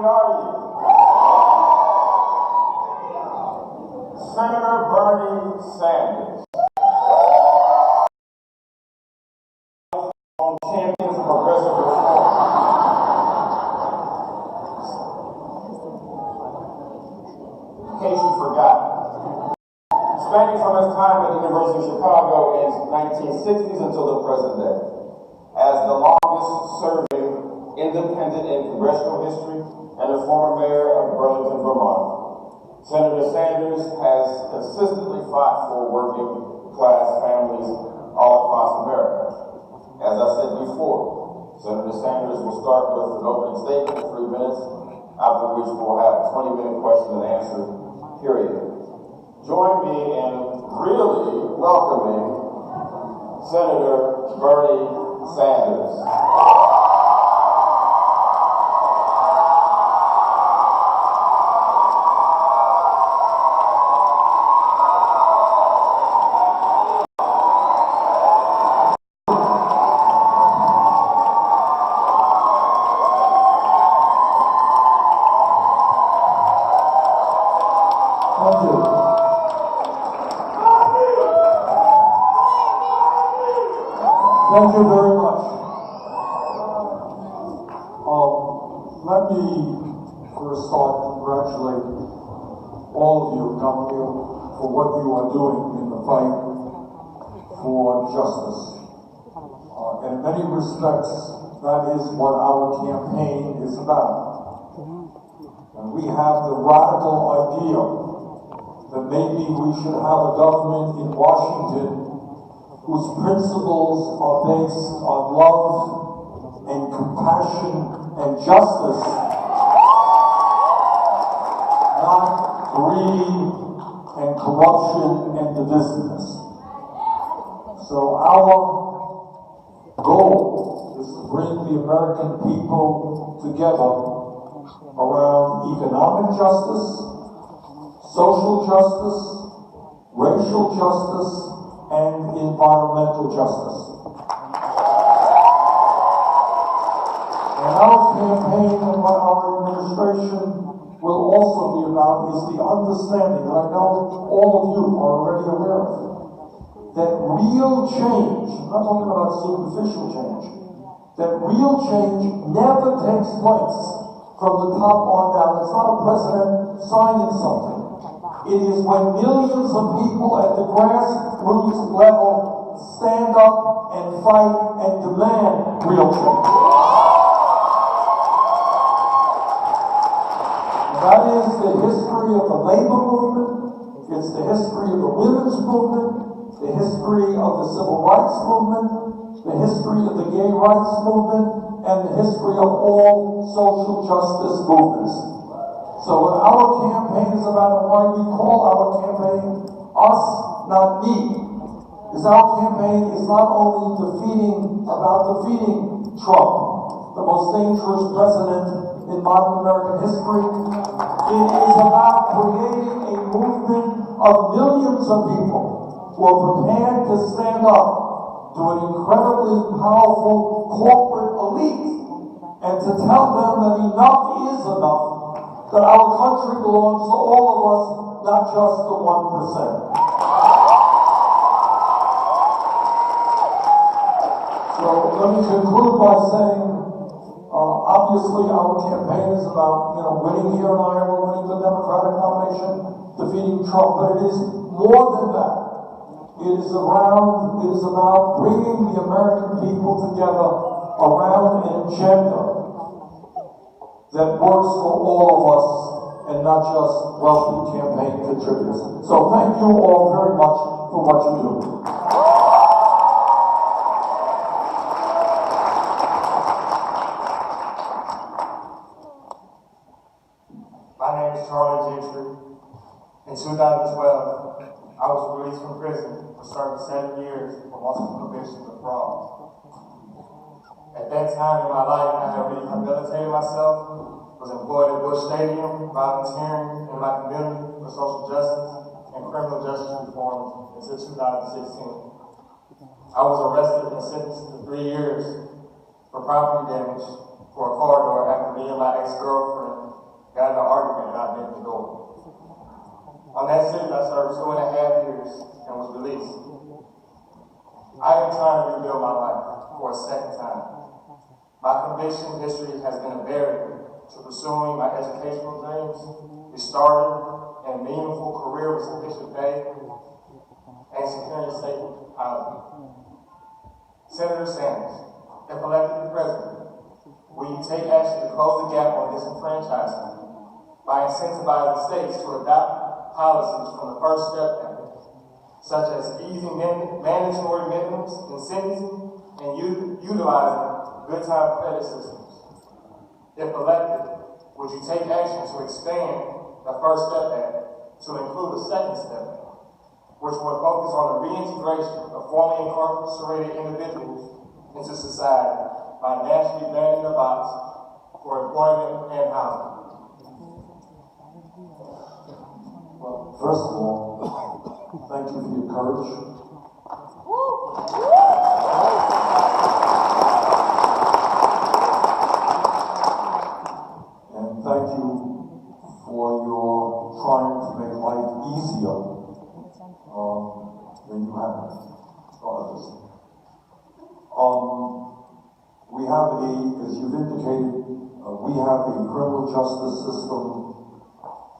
are you? Senator Bernie Sanders. Champion for progressive reform. In case you forgot, spanning from his time at the University of Chicago in the 1960s until the present day, as the longest-serving independent in congressional history and a former mayor of Burlington, Vermont, Senator Sanders has consistently fought for working-class families all across America. As I said before, Senator Sanders will start with an opening statement of 3 minutes, after which we'll have a 20-minute question and answer period. Join me in really welcoming Senator Bernie Sanders. Thank you very much. Let me first start congratulate all of you, Gamaliel, for what you are doing in the fight for justice. In many respects, that is what our campaign is about. And we have the radical idea that maybe we should have a government in Washington whose principles are based on love and compassion and justice, not greed and corruption and divisiveness. So our goal is to bring the American people together around economic justice, social justice, racial justice, and environmental justice. And our campaign and what our administration will also be about is the understanding that I know all of you are already aware of, that real change, I'm not talking about superficial change, that real change never takes place from the top on down. It's not a president signing something. It is when millions of people at the grassroots level stand up and fight and demand real change. That is the history of the labor movement. It's the history of the women's movement, the history of the civil rights movement, the history of the gay rights movement, and the history of all social justice movements. So what our campaign is about, and why we call our campaign Us, Not Me, is our campaign is not only defeating Trump, the most dangerous president in modern American history. It is about creating a movement of millions of people who are prepared to stand up to an incredibly powerful corporate elite and to tell them that enough is enough, that our country belongs to all of us, not just the 1%. So let me conclude by saying, obviously our campaign is about, winning here in Iowa, winning the Democratic nomination, defeating Trump, but it is more than that. It is about bringing the American people together around an agenda that works for all of us and not just wealthy campaign contributors. So thank you all very much for what you do. My name is Charlie Gentry. In 2012, I was released from prison for serving 7 years for multiple convictions of fraud. At that time in my life, I had rehabilitated myself, was employed at Bush Stadium, volunteering in my community for social justice and criminal justice reform until 2016. I was arrested and sentenced to 3 years for property damage for a car door after me and my ex-girlfriend for 2.5 years and was released. I am trying to rebuild my life for a second time. My conviction history has been a barrier to pursuing my educational dreams, restarting a meaningful career with sufficient pay, and securing safe housing. Senator Sanders, if elected president, will you take action to close the gap on disenfranchisement by incentivizing states to adopt policies from the First Step Act, such as easing mandatory minimums in sentencing and utilizing good time credit systems? If elected, would you take action to expand the First Step Act to include a Second Step Act, which would focus on the reintegration of formerly incarcerated individuals into society by nationally banning the box for employment and housing? Well, first of all, thank you for your courage. And thank you for your trying to make life easier than you have for others. We have as you've indicated, we have a criminal justice system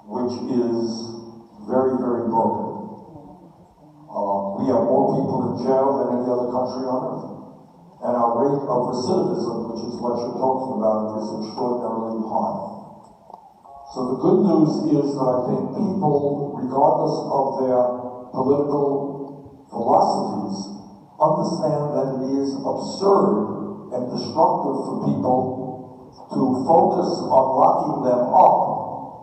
which is very, very broken. We have more people in jail than any other country on earth. And our rate of recidivism, which is what you're talking about, is extraordinarily high. So the good news is that I think people, regardless of their political philosophies, understand that it is absurd and destructive for people to focus on locking them up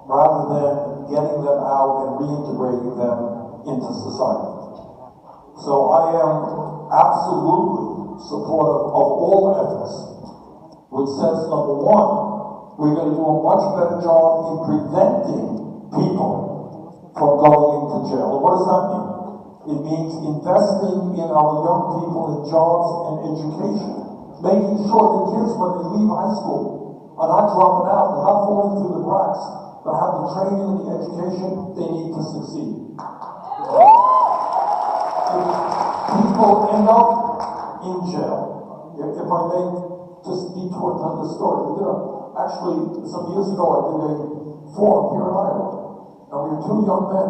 rather than getting them out and reintegrating them into society. So I am absolutely supportive of all efforts, which says, number one, we're going to do a much better job in preventing people from going into jail. And what does that mean? It means investing in our young people in jobs and education, making sure that kids, when they leave high school, are not dropping out, they're not falling through the cracks, but have the training and the education they need to succeed. People end up in jail. If I may just detour to the story, actually, some years ago, I did a forum here in Iowa, and we had 2 young men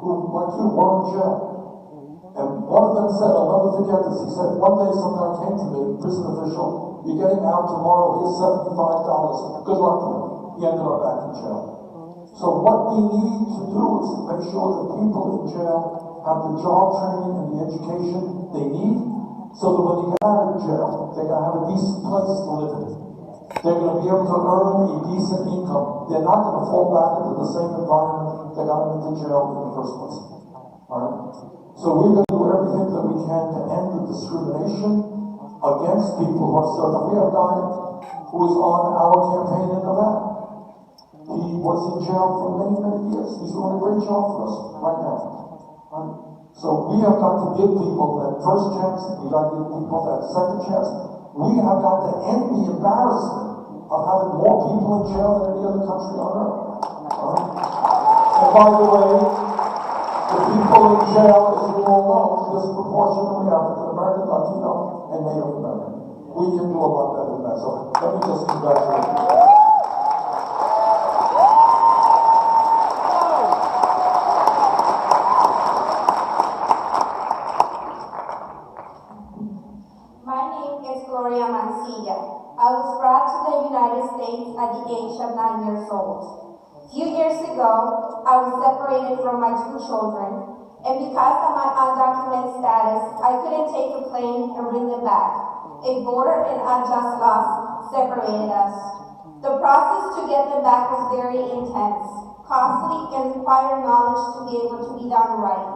who, like you, were in jail. And one of them said, I'll never forget this, he said, one day some guy came to me, prison official, you're getting out tomorrow, here's $75, good luck to you. He ended up back in jail. So what we need to do is to make sure that people in jail have the job training and the education they need, so that when they get out of jail, they're going to have a decent place to live in. They're going to be able to earn a decent income. They're not going to fall back into the same environment that got them into jail in the first place. All right? So we're going to do everything that we can to end the discrimination against people who are certain. We have a guy who is on our campaign in Nevada. He was in jail for many, many years. He's doing a great job for us right now. Right? So we have got to give people that first chance. We've got to give people that second chance. We have got to end the embarrassment of having more people in jail than any other country on earth. Right? And by the way, the people in jail, as you all know, disproportionately African American, Latino, and Native American. We can do a lot better than that. So let me just congratulate you. I was brought to the United States at the age of 9 years old. A few years ago, I was separated from my 2 children, and because of my undocumented status, I couldn't take a plane and bring them back. A border and unjust laws separated us. The process to get them back was very intense, costly, and required knowledge to be able to be done right.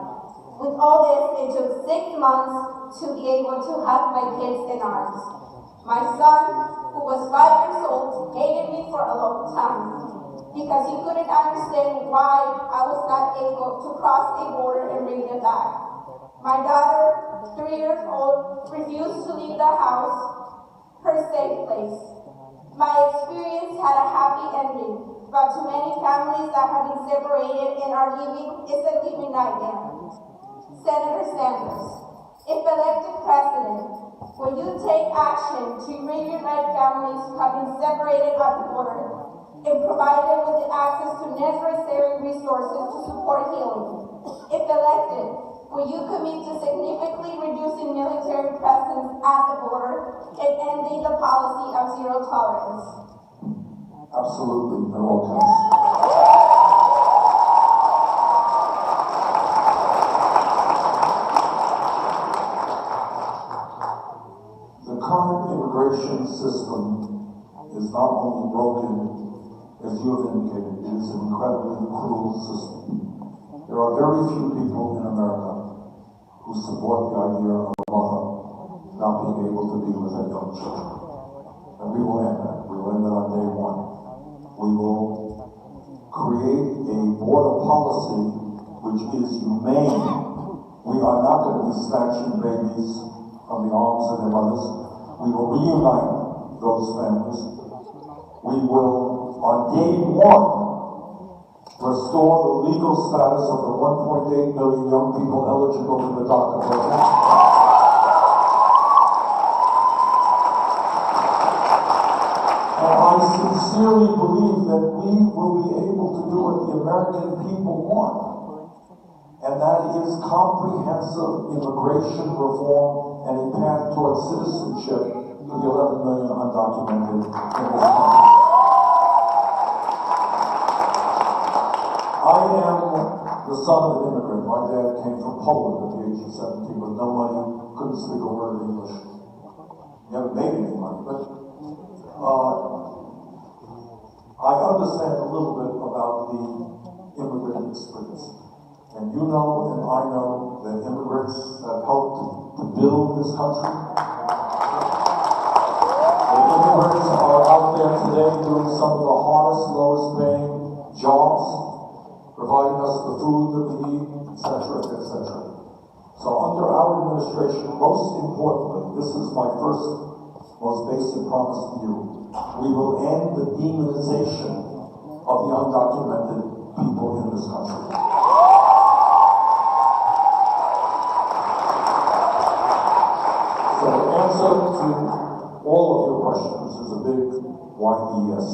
With all this, it took 6 months to be able to hug my kids in arms. My son, who was 5 years old, hated me for a long time because he couldn't understand why I was not able to cross a border and bring them back. My daughter, 3 years old, refused to leave the house, her safe place. My experience had a happy ending, but to many families that have been separated and are living is a living nightmare. Senator Sanders, if elected president, will you take action to reunite families who have been separated at the border and provide them with the access to necessary resources to support healing? If elected, will you commit to significantly reducing military presence at the border and ending the policy of zero tolerance? Absolutely, in all cases. The current immigration system is not only broken, as you have indicated, it is an incredibly cruel system. There are very few people in America who support the idea of a mother not being able to be with her young children. And we will end that. We will end that on day one. We will create a border policy which is humane. We are not going to be snatching babies from the arms of their mothers. We will reunite those families. We will, on day one, restore the legal status of the 1.8 million young people eligible for the DACA program. And I sincerely believe that we will be able to do what the American people want, and that is comprehensive immigration reform and a path towards citizenship for the 11 million undocumented in this country. I am the son of an immigrant. My dad came from Poland at the age of 17 with no money, couldn't speak a word of English. Never made any money, but I understand a little bit about the immigrant experience. And you know, and I know, that immigrants have helped to build this country. The immigrants are out there today doing some of the hardest, lowest paying jobs, providing us the food that we need, etc., etc. So under our administration, most importantly, this is my first, most basic promise to you, we will end the demonization of the undocumented people in this country. So the answer to all of your questions is a big yes.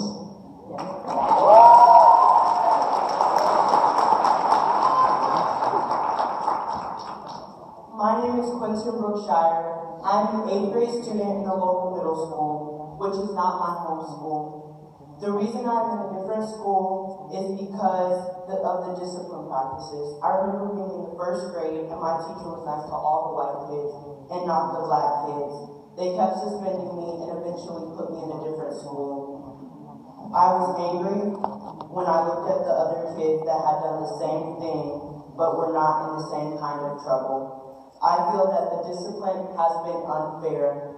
My name is Quinton Brookshire. I'm an 8th grade student in a local middle school, which is not my home school. The reason I'm in a different school is because of the discipline practices. I remember being in the 1st grade and my teacher was nice to all the white kids and not the black kids. They kept suspending me and eventually put me in a different school. I was angry when I looked at the other kids that had done the same thing but were not in the same kind of trouble. I feel that the discipline has been unfair.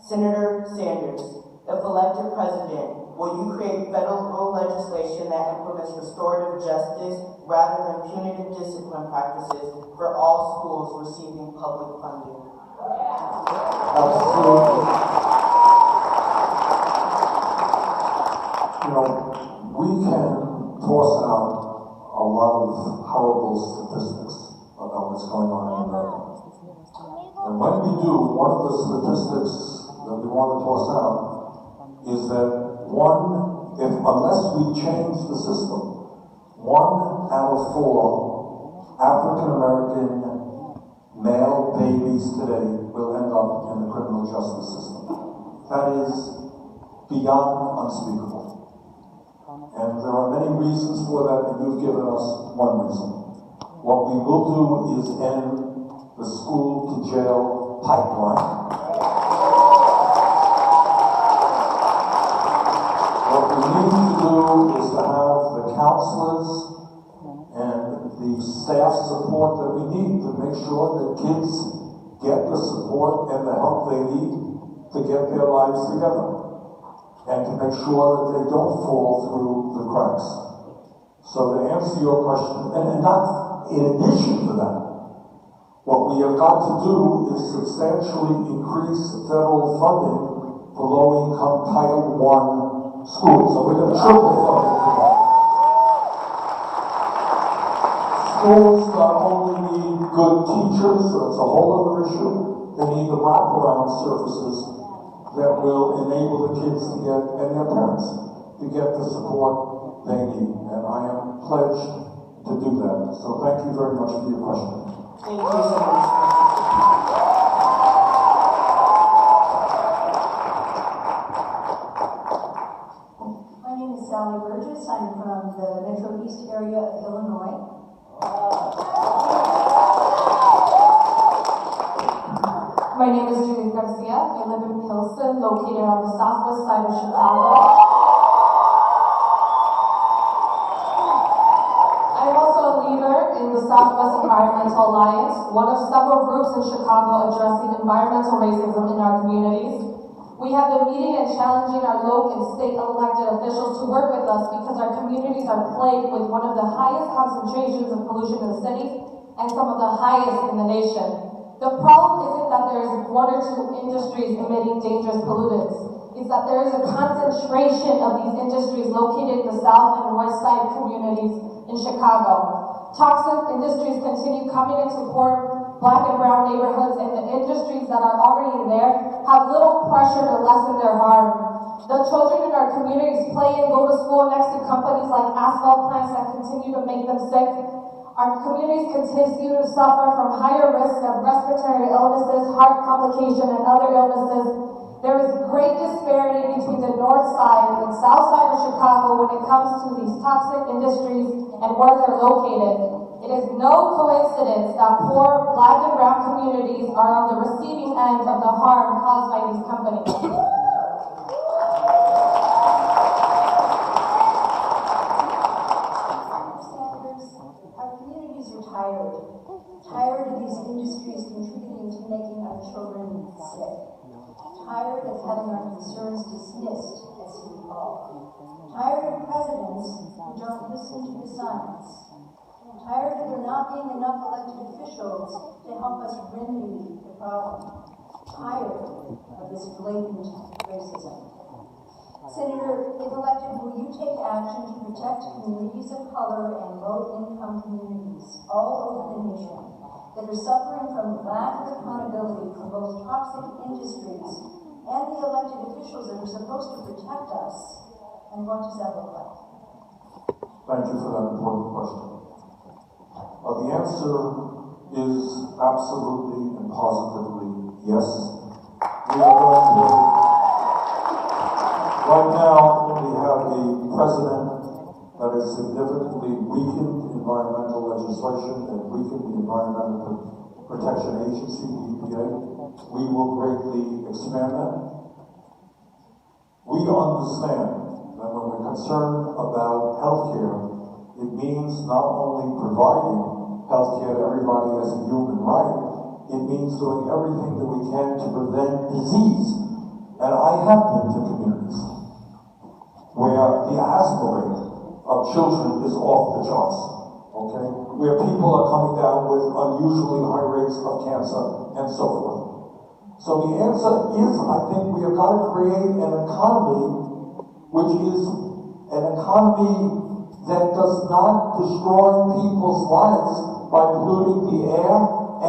Senator Sanders, if elected president, will you create federal legislation that implements restorative justice rather than punitive discipline practices for all schools receiving public funding? Absolutely. You know, we can toss out a lot of horrible statistics about what's going on in America. And when we do, one of the statistics that we want to toss out is that unless we change the system, 1 out of 4 African American male babies today will end up in the criminal justice system. That is beyond unspeakable. And there are many reasons for that, and you've given us one reason. What we will do is end the school to jail pipeline. What we need to do is to have the counselors and the staff support that we need to make sure that kids get the support and the help they need to get their lives together, and to make sure that they don't fall through the cracks. So to answer your question, and not in addition to that, what we have got to do is substantially increase federal funding for low-income Title I schools. So we're going to triple funding for that. schools not only need good teachers, that's a whole other issue, they need the wraparound services that will enable the kids to get, and their parents, to get the support they need. And I am pledged to do that. So thank you very much for your question. Thank you so much. My name is Sally Burgess. I'm from the Metro East area of Illinois. My name is Judith Garcia. I live in Pilsen, located on the southwest side of Chicago. I'm also a leader in the Southwest Environmental Alliance, one of several groups in Chicago addressing environmental racism in our communities. We have been meeting and challenging our local and state elected officials to work with us because our communities are plagued with one of the highest concentrations of pollution in the city and some of the highest in the nation. The problem isn't that there is one or two industries emitting dangerous pollutants. It's that there is a concentration of these industries located in the south and west side communities in Chicago. Toxic industries continue coming into poor Black and brown neighborhoods, and the industries that are already there have little pressure to lessen their harm. The children in our communities play and go to school next to companies like asphalt plants that continue to make them sick. Our communities continue to suffer from higher risk of respiratory illnesses, heart complication, and other illnesses. There is great disparity between the north side and south side of Chicago when it comes to these toxic industries and where they're located. It is no coincidence that poor Black and brown communities are on the receiving end of the harm caused by these companies. Tired of these industries contributing to making our children sick. Tired of having our concerns dismissed as football. Tired of presidents who don't listen to the science. Tired of there not being enough elected officials to help us remedy the problem. Tired of this blatant racism. Senator, if elected, will you take action to protect communities of color and low-income communities all over the nation that are suffering from lack of accountability for both toxic industries and the elected officials that are supposed to protect us? And what does that look like? Thank you for that important question. The answer is absolutely and positively yes. We are going to. Right now, we have a president that has significantly weakened environmental legislation and weakened the Environmental Protection Agency, the EPA. We will greatly expand that. We understand that when we're concerned about healthcare, it means not only providing healthcare to everybody as a human right, it means doing everything that we can to prevent disease. And I have been to communities where the asthma rate of children is off the charts, okay? Where people are coming down with unusually high rates of cancer and so forth. So the answer is, I think we have got to create an economy which is an economy that does not destroy people's lives by polluting the air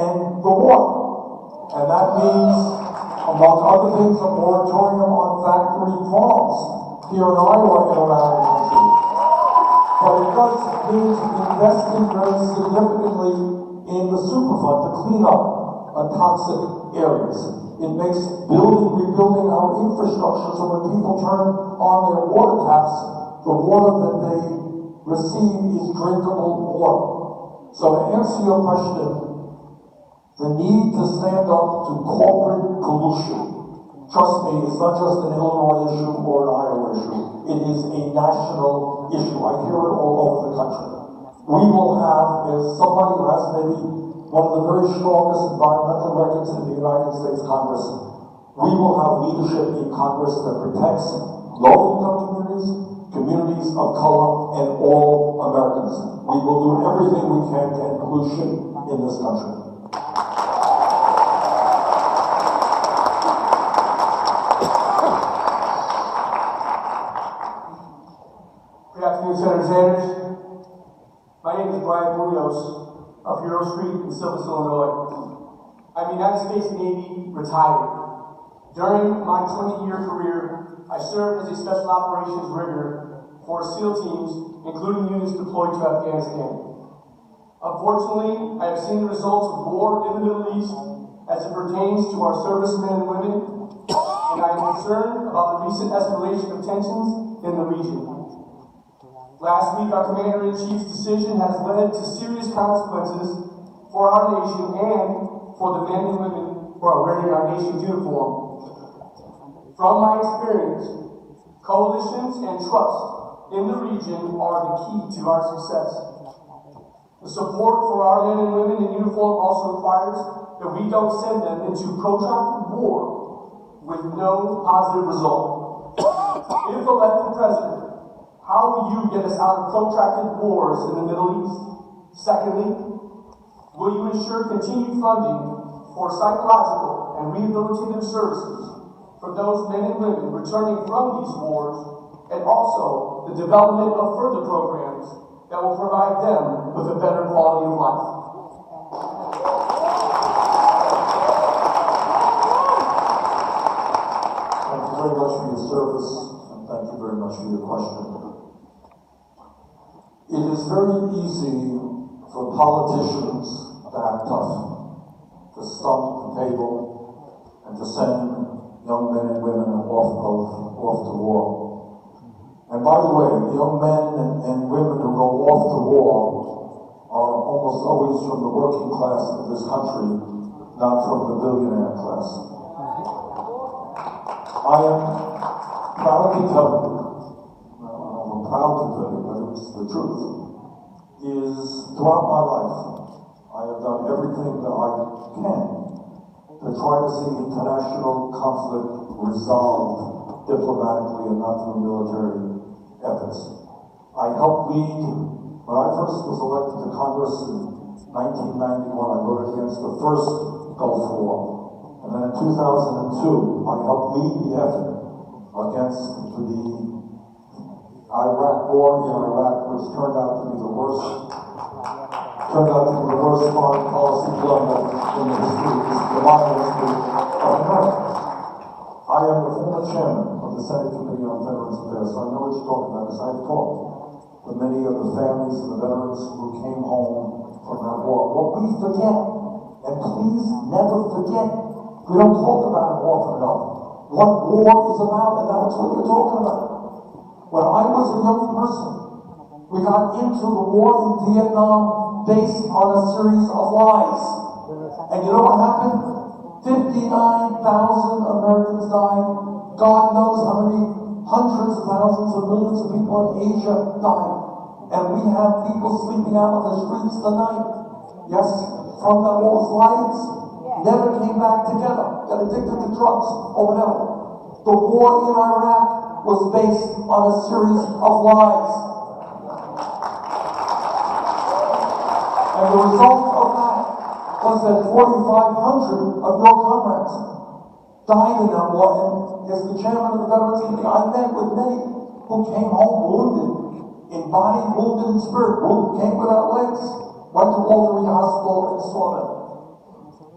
and the water. And that means, among other things, a moratorium on factory farms here in Iowa and around the country. But it does mean investing very significantly in the Superfund to clean up toxic areas. It makes rebuilding our infrastructure so when people turn on their water taps, the water that they receive is drinkable water. So to answer your question, the need to stand up to corporate pollution, trust me, it's not just an Illinois issue or an Iowa issue. It is a national issue. I hear it all over the country. We will have, as somebody who has maybe one of the very strongest environmental records in the United States Congress, we will have leadership in Congress that protects low-income communities, communities of color, and all Americans. We will do everything we can to end pollution in this country. Good afternoon, Senator Sanders. My name is Brian Munoz. of Hero Street in Silvis, Illinois. I'm United States Navy retired. During my 20-year career, I served as a special operations rigger for SEAL teams, including units deployed to Afghanistan. Unfortunately, I have seen the results of war in the Middle East as it pertains to our servicemen and women, and I am concerned about the recent escalation of tensions in the region. Last week, our Commander-in-Chief's decision has led to serious consequences for our nation and for the men and women who are wearing our nation's uniform. From my experience, coalitions and trust in the region are the key to our success. The support for our men and women in uniform also requires that we don't send them into protracted war with no positive result. If elected president, how will you get us out of protracted wars in the Middle East? Secondly, will you ensure continued funding for psychological and rehabilitative services for those men and women returning from these wars, and also the development of further programs that will provide them with a better quality of life? Thank you very much for your service, and thank you very much for your question. It is very easy for politicians to act tough, to stomp the table, and to send young men and women off to war. And by the way, the young men and women who go off to war are almost always from the working class of this country, not from the billionaire class. I am proud to tell you, I'm proud to tell you, but it's the truth, is throughout my life, I have done everything that I can to try to see international conflict resolved diplomatically and not through military efforts. I helped lead, when I first was elected to Congress in 1991, I voted against the first Gulf War. And then in 2002, I helped lead the effort against the Iraq war in Iraq, which turned out to be the worst foreign policy blunder in the history, the modern history of America. I am the former chairman of the Senate Committee on Veterans Affairs, so I know what you're talking about. As I've talked to many of the families and the veterans who came home from that war. What we forget, and please never forget, we don't talk about it often enough, what war is about, and that's what you're talking about. When I was a young person, we got into the war in Vietnam based on a series of lies. And you know what happened? 59,000 Americans died. God knows how many hundreds of thousands of millions of people in Asia died. And we have people sleeping out on the streets tonight. Yes, from those lives, never came back together, got addicted to drugs or whatever. The war in Iraq was based on a series of lies. And the result of that was that 4,500 of your comrades died in that war. And as the chairman of the Veterans Committee, I met with many who came home wounded, in body, wounded in spirit, who came without legs, went to Walter Reed Hospital and saw them.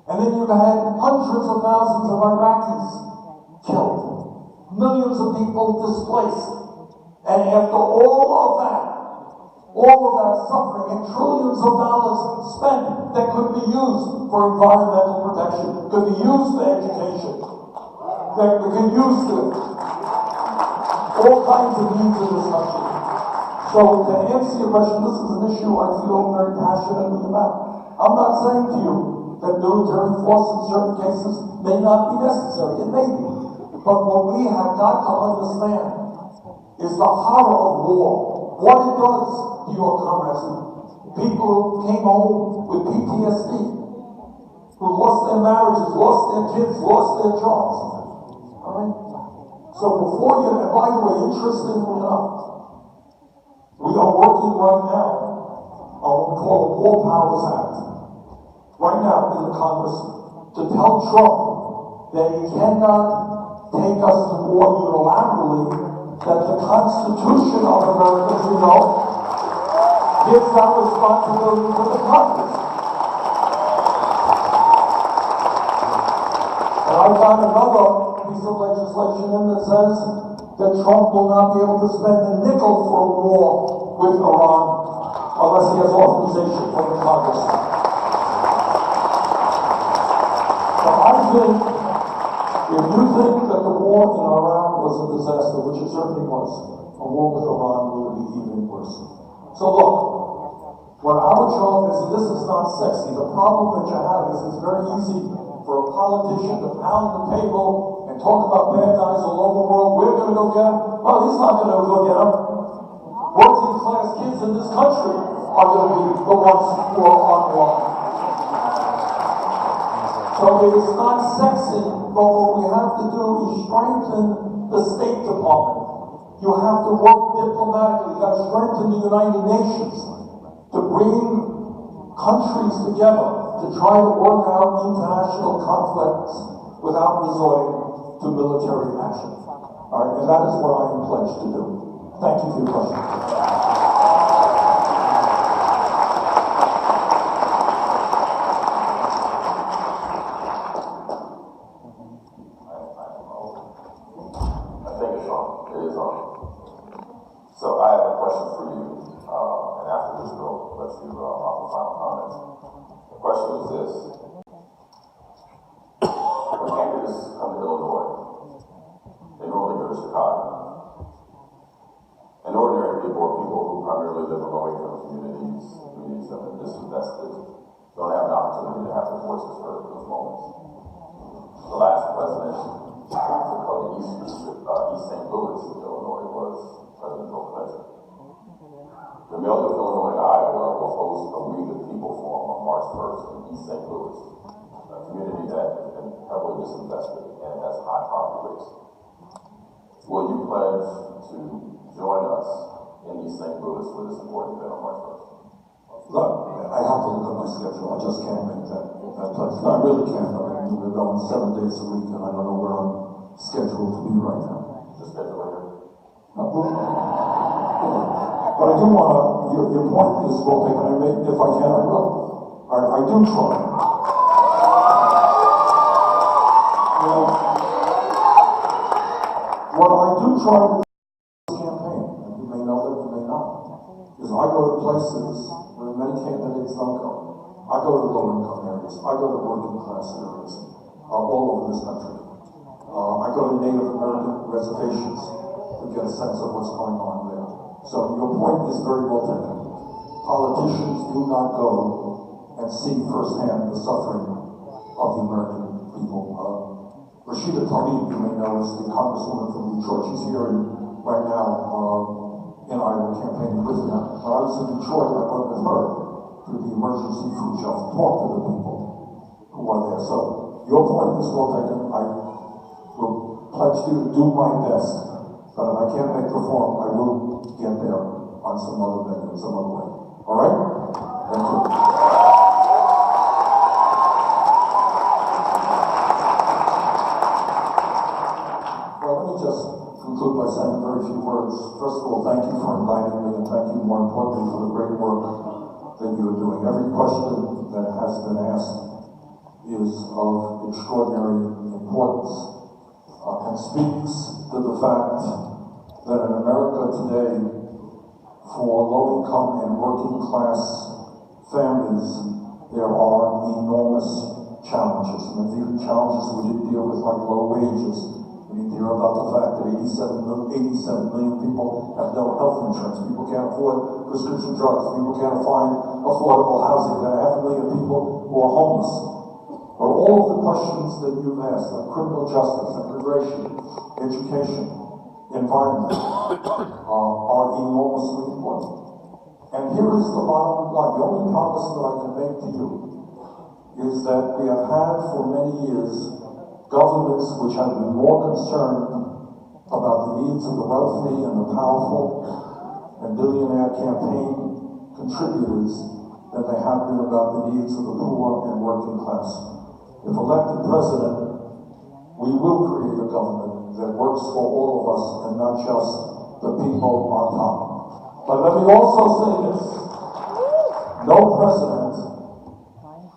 And then you've had hundreds of thousands of Iraqis killed, millions of people displaced. And after all of that suffering, and trillions of dollars spent that could be used for environmental protection, could be used for education, that we can use for all kinds of needs in this country. So to answer your question, this is an issue I feel very passionately about. I'm not saying to you that military force in certain cases may not be necessary. It may be. But what we have got to understand is the horror of war, what it does to your comrades. People who came home with PTSD, who lost their marriages, lost their kids, lost their jobs. All right? So before you, and by the way, interestingly enough, we are working right now on what we call the War Powers Act, right now in the Congress, to tell Trump that he cannot take us to war unilaterally, that the Constitution of America, as you know, gives that responsibility to the Congress. I found another piece of legislation in that says that Trump will not be able to spend a nickel for a war with Iran unless he has authorization from the Congress. So I think, if you think that the war in Iraq was a disaster, which it certainly was, a war with Iran will be even worse. So look, what our job is, and this is not sexy, the problem that you have is it's very easy for a politician to pound the table and talk about bad guys all over the world. We're going to go get them. Well, he's not going to go get them. Working class kids in this country are going to be the ones who are on the line. So it is not sexy, but what we have to do is strengthen the State Department. You have to work diplomatically. You got to strengthen the United Nations to bring countries together to try to work out international conflicts without resorting to military action. All right, and that is what I am pledged to do. Thank you for your question. I think it's on. It is on. So I have a question for you, and after this, let's do our final comments. The question is this. When candidates come to Illinois, they normally go to Chicago. And ordinary people, or people who primarily live in low-income communities that are disinvested, don't have an opportunity to have their voices heard in those moments. The last president to go to East St. Louis, Illinois, was President Bill Clinton. The mayor of Illinois and Iowa will host a We the People forum on March 1st in East St. Louis, a community that has been heavily disinvested and has high poverty rates. Will you pledge to join us in East St. Louis for this important event on March 1st? Look, I have to look at my schedule. I just can't make that pledge. No, I really can't. I mean, we're going 7 days a week, and I don't know where I'm scheduled to be right now. Just schedule later. But I do want to, your point is well taken. I may, if I can, I will. I do try. You know, what I do try to do in this campaign, and you may know that, you may not, is I go to places where many candidates don't go. I go to low-income areas. I go to working-class areas all over this country. I go to Native American reservations to get a sense of what's going on there. So your point is very well taken. Politicians do not go and see firsthand the suffering of the American people. Rashida Tlaib, you may know, is the congresswoman from Detroit. She's here right now in Iowa campaigning with me. When I was in Detroit, I went with her to the emergency food shelf, talk to the people who are there. So your point is well taken. I will pledge to do my best, but if I can't make the forum, I will get there on some other venue, some other way. All right? Thank you. Well, let me just conclude by saying very few words. First of all, thank you for inviting me, and thank you, more importantly, for the great work that you are doing. Every question that has been asked is of extraordinary importance and speaks to the fact that in America today, for low-income and working-class families, there are enormous challenges. And these challenges we didn't deal with, like low wages. We didn't hear about the fact that 87 million people have no health insurance. People can't afford prescription drugs. People can't find affordable housing. There are 500,000 people who are homeless. But all of the questions that you've asked, like criminal justice, immigration, education, environment, are enormously important. And here is the bottom line. The only promise that I can make to you is that we have had for many years governments which have been more concerned about the needs of the wealthy and the powerful and billionaire campaign contributors than they have been about the needs of the poor and working class. If elected president, we will create a government that works for all of us and not just the people on top. But let me also say this. No president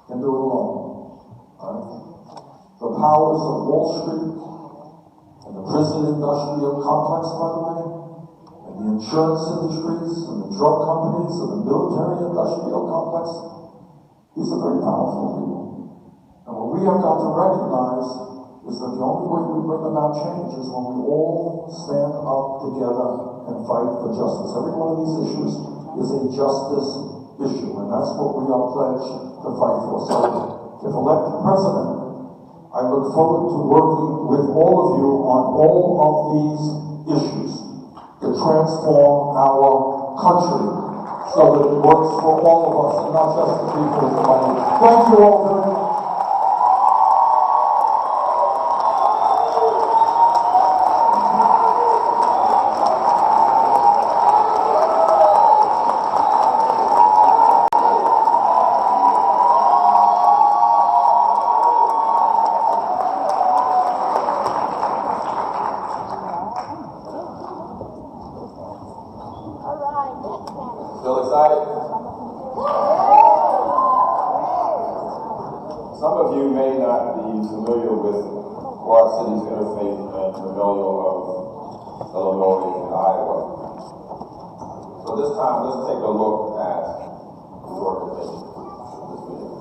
can do it alone. Right? The powers of Wall Street, and the prison industrial complex, by the way, and the insurance industries, and the drug companies, and the military industrial complex. These are very powerful people. And what we have got to recognize is that the only way we bring about change is when we all stand up together and fight for justice. Every one of these issues is a justice issue, and that's what we are pledged to fight for. So, if elected president, I look forward to working with all of you on all of these issues to transform our country so that it works for all of us and not just the people of the money. Thank you all very much. Still excited? Some of you may not be familiar with Quad City's interfaith and familial of Illinois and Iowa. So this time, let's take a look at the organization. This video.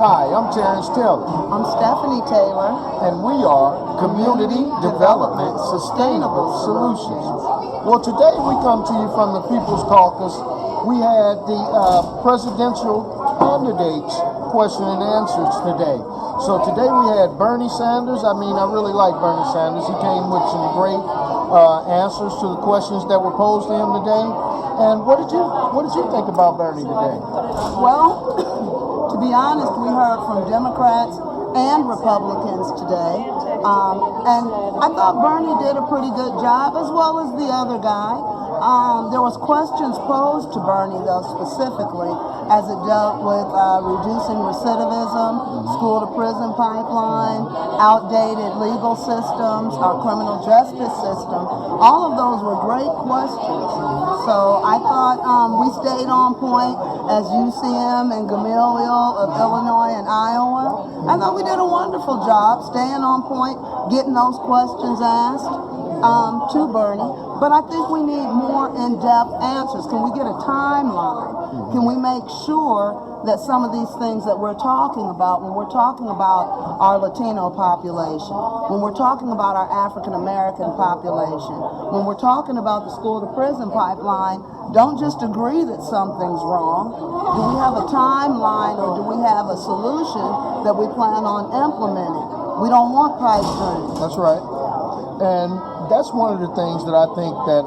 Hi, I'm Terrence Taylor, I'm Stephanie Taylor. and we are Community Development Sustainable Solutions. Well, today we come to you from the People's Caucus. We had the presidential candidates question and answers today. So today we had Bernie Sanders. I really like Bernie Sanders. He came with some great answers to the questions that were posed to him today. And what did you think about Bernie today? Well, to be honest, we heard from Democrats and Republicans today. And I thought Bernie did a pretty good job, as well as the other guy. There was questions posed to Bernie, though, specifically, as it dealt with reducing recidivism, school-to-prison pipeline, outdated legal systems, our criminal justice system. All of those were great questions. So I thought we stayed on point as UCM and Gamaliel of Illinois and Iowa. I thought we did a wonderful job staying on point, getting those questions asked to Bernie. But I think we need more in-depth answers. Can we get a timeline? Can we make sure that some of these things that we're talking about, when we're talking about our Latino population, when we're talking about our African American population, when we're talking about the school-to-prison pipeline, don't just agree that something's wrong. Do we have a timeline, or do we have a solution that we plan on implementing? We don't want pipe dreams. That's right. And that's one of the things that I think that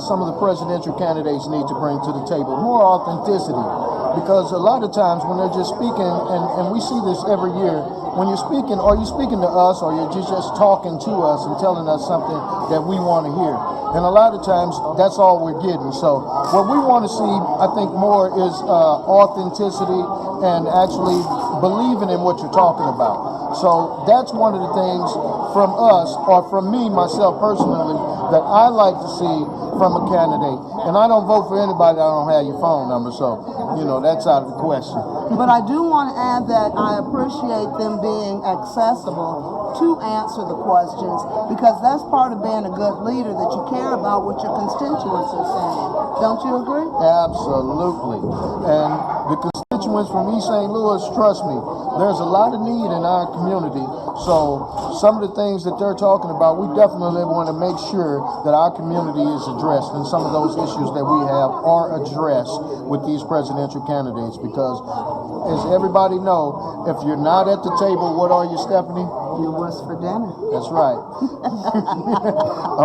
some of the presidential candidates need to bring to the table, more authenticity. Because a lot of times when they're just speaking, and we see this every year, when you're speaking, are you speaking to us, or you're just talking to us and telling us something that we want to hear? And a lot of times that's all we're getting. So what we want to see, I think, more is authenticity and actually believing in what you're talking about. So that's one of the things from us, or from me, myself personally, that I like to see from a candidate. And I don't vote for anybody that I don't have your phone number, so, that's out of the question. But I do want to add that I appreciate them being accessible to answer the questions, because that's part of being a good leader, that you care about what your constituents are saying. Don't you agree? Absolutely. And the constituents from East St. Louis, trust me, there's a lot of need in our community. So some of the things that they're talking about, we definitely want to make sure that our community is addressed, and some of those issues that we have are addressed with these presidential candidates. Because as everybody know, if you're not at the table, what are you, Stephanie? You was for dinner. That's right.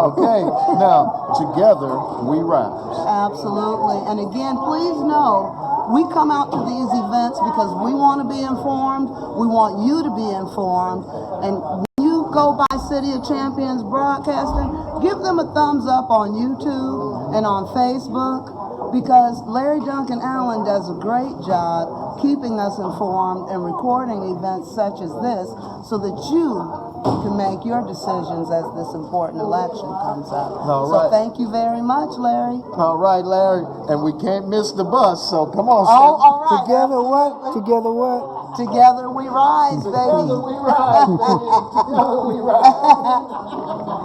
Okay, now together we rise. Absolutely. And again, please know, we come out to these events because we want to be informed. We want you to be informed. And when you go by City of Champions Broadcasting, give them a thumbs up on YouTube and on Facebook, because Larry Duncan Allen does a great job keeping us informed and recording events such as this, so that you can make your decisions as this important election comes up. All So right. thank you very much, Larry. All right, Larry, and we can't miss the bus, so come on. Oh, all right. Together what? Together what? Together we rise, baby. Together we ride, baby. Together we ride.